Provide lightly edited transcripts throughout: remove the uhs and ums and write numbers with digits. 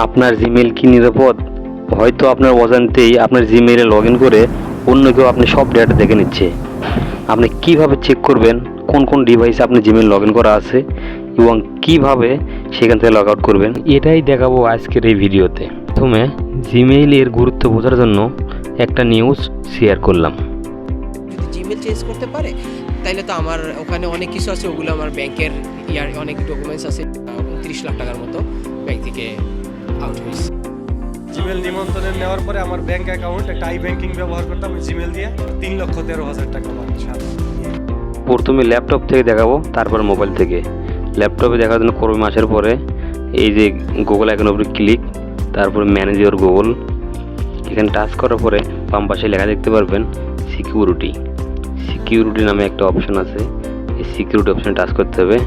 আপনার জিমেইল কি নিরাপদ? হয়তো আপনার অজান্তেই আপনার জিমেইলে লগ ইন করে অন্য কেউ আপনি সব ডেটা দেখে নিচ্ছে। আপনি কিভাবে চেক করবেন কোন কোন ডিভাইসে আপনি জিমেইল লগ ইন করা আছে এবং কিভাবে সেখান থেকে লগ আউট করবেন, এটাই দেখাবো আজকের এই ভিডিওতে। প্রথমে জিমেইলের গুরুত্ব বোঝার জন্য একটা নিউজ শেয়ার করলাম। জিমেল চেঞ্জ করতে পারে, তাইলে তো আমার ওখানে অনেক কিছু আছে, ওগুলো আমার ব্যাংকের অনেক ডকুমেন্টস আছে। 29 লাখ টাকার মতো ব্যাংক থেকে আউট হয়েছে। জিমেল নিমন্ত্রণ নেওয়ার পরে আমার ব্যাংক অ্যাকাউন্ট একটা ব্যাংকিং ব্যবহার করতাম জিমেল দিয়ে 3,13,000 টাকা সাথে। প্রথমে ল্যাপটপ থেকে দেখাবো, তারপর মোবাইল থেকে। ল্যাপটপে দেখার জন্য ক্রোমে আসার পরে এই যে গুগল আইকনের উপরে ক্লিক, তারপর ম্যানেজ ইওর গুগল, এখানে টাচ করার পরে বাম পাশে লেখা দেখতে পারবেন সিকিউরিটি। সিকিউরিটি নামে একটা অপশন আছে, এই সিকিউরিটি অপশানে টাচ করতে হবে।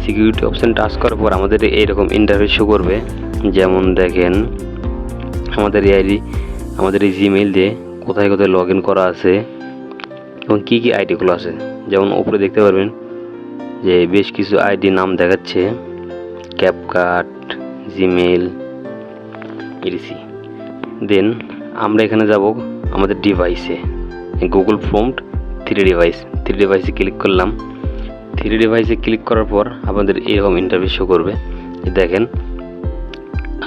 সিকিউরিটি অপশান টাচ করার পর আমাদের এইরকম ইন্টারফেস শো করবে। যেমন দেখেন আমাদের এই আইডি, আমাদের এই জিমেইল দিয়ে কোথায় কোথায় লগ ইন করা আছে এবং কী কী আইডিগুলো আছে। যেমন উপরে দেখতে পারবেন যে বেশ কিছু আইডি নাম দেখাচ্ছে, ক্যাপকাট, জিমেইল, ইডিসি। দেন আমরা এখানে যাব আমাদের ডিভাইসে, গুগল প্রম্পট 3 ডিভাইসে ক্লিক করলাম। 3 ডিভাইসে ক্লিক করার পর আমাদের এরকম ইন্টারফেস শো করবে। দেখেন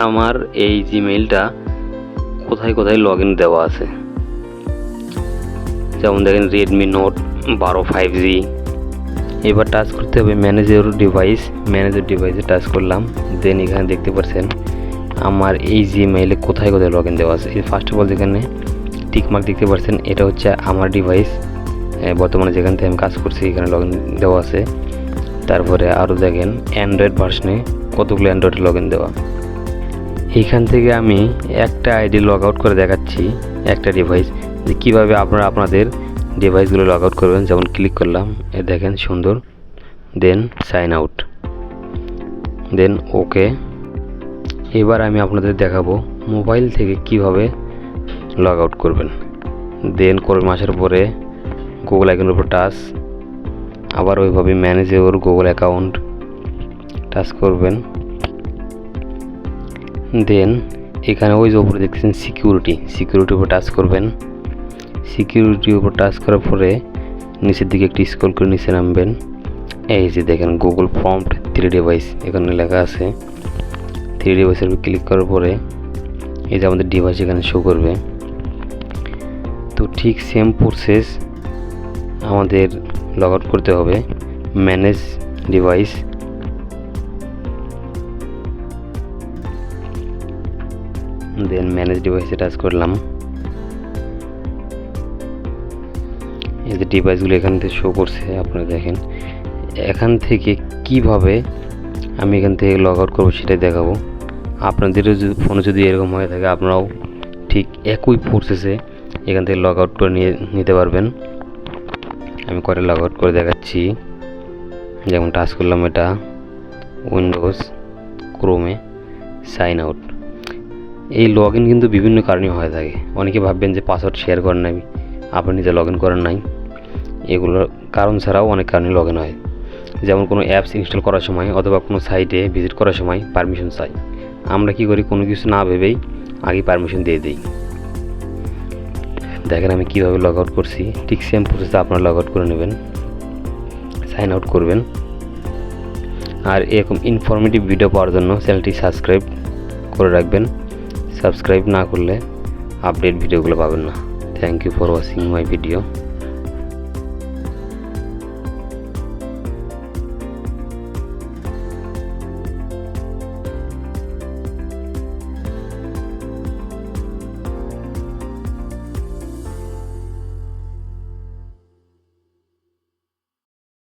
আমার এই জিমেইলটা কোথায় কোথায় লগ ইন দেওয়া আছে। যেমন দেখেন রেডমি নোট 12 5G। এবার টাচ করতে হবে ম্যানেজ ইওর ডিভাইসে টাচ করলাম। দেন এখানে দেখতে পাচ্ছেন আমার এই জিমেইলে কোথায় কোথায় লগ ইন দেওয়া আছে। এই ফার্স্ট অফ অল যেখানে টিকমার্ক দেখতে পাচ্ছেন, এটা হচ্ছে আমার ডিভাইস, বর্তমানে যেখান থেকে আমি কাজ করছি এখানে লগ ইন দেওয়া আছে। তারপরে আরও দেখেন অ্যান্ড্রয়েড ভার্সনে কতগুলো অ্যান্ড্রয়েডে লগ ইন দেওয়া। এইখান থেকে আমি একটা আইডি লগ আউট করে দেখাচ্ছি, একটা ডিভাইস, যে কীভাবে আপনারা আপনাদের ডিভাইসগুলো লগ আউট করবেন। যেমন ক্লিক করলাম, এ দেখেন সুন্দর। দেন সাইন আউট, দেন ওকে। এবার আমি আপনাদের দেখাবো মোবাইল থেকে কিভাবে লগ আউট করবেন। দেন করে আসার পরে গুগল আইকনের উপর টাচ, আবার ওইভাবে manage your Google account touch করবেন। দেন এখানে ওই যে উপরে দেখছেন সিকিউরিটির উপর টাচ করবেন। সিকিউরিটির উপর টাচ করার পরে নিচের দিকে একটি স্ক্রল করে নিচে নামবেন। এই যে দেখেন গুগল প্রম্পট 3 ডিভাইস এখানে লেখা আছে। 3 ডিভাইসের উপর ক্লিক করার পরে এই যে আমাদের ডিভাইস এখানে শো করবে। তো ঠিক সেম প্রসেস আমাদের লগ আউট করতে হবে। ম্যানেজ ডিভাইস, দেন ম্যানেজ ডিভাইসে টাচ করলাম। এই যে ডিভাইসগুলো এখান থেকে শো করছে, আপনারা দেখেন। এখান থেকে কিভাবে আমি এখান থেকে লগ আউট করবো সেটাই দেখাবো। আপনাদেরও যদি ফোনে যদি এরকম হয়ে থাকে, আপনারাও ঠিক একই প্রসেসে এখান থেকে লগ আউট করে নিতে পারবেন। আমি করে লগ আউট করে দেখাচ্ছি। যেমন টাচ করলাম, এটা উইন্ডোজ, ক্রোমে সাইন আউট। এই লগ ইন কিন্তু বিভিন্ন কারণে হয়ে থাকে। অনেকে ভাববেন যে পাসওয়ার্ড শেয়ার করেন নাই, আপনি নিজে লগ ইন করেন নাই। এগুলোর কারণ ছাড়াও অনেক কারণে লগ ইন হয়। যেমন কোনো অ্যাপস ইনস্টল করার সময় অথবা কোনো সাইটে ভিজিট করার সময় পারমিশন চাই। আমরা কি করি, কোনো কিছু না ভেবেই আগে পারমিশন দিয়ে দিই। দেখেন আমি কীভাবে লগ আউট করছি, ঠিক সেম প্রসেসে আপনারা লগ আউট করে নেবেন, সাইন আউট করবেন। আর এরকম ইনফরমেটিভ ভিডিও পাওয়ার জন্য চ্যানেলটি সাবস্ক্রাইব করে রাখবেন। সাবস্ক্রাইব না করলে আপডেট ভিডিওগুলো পাবেন না। Thank you for watching my video.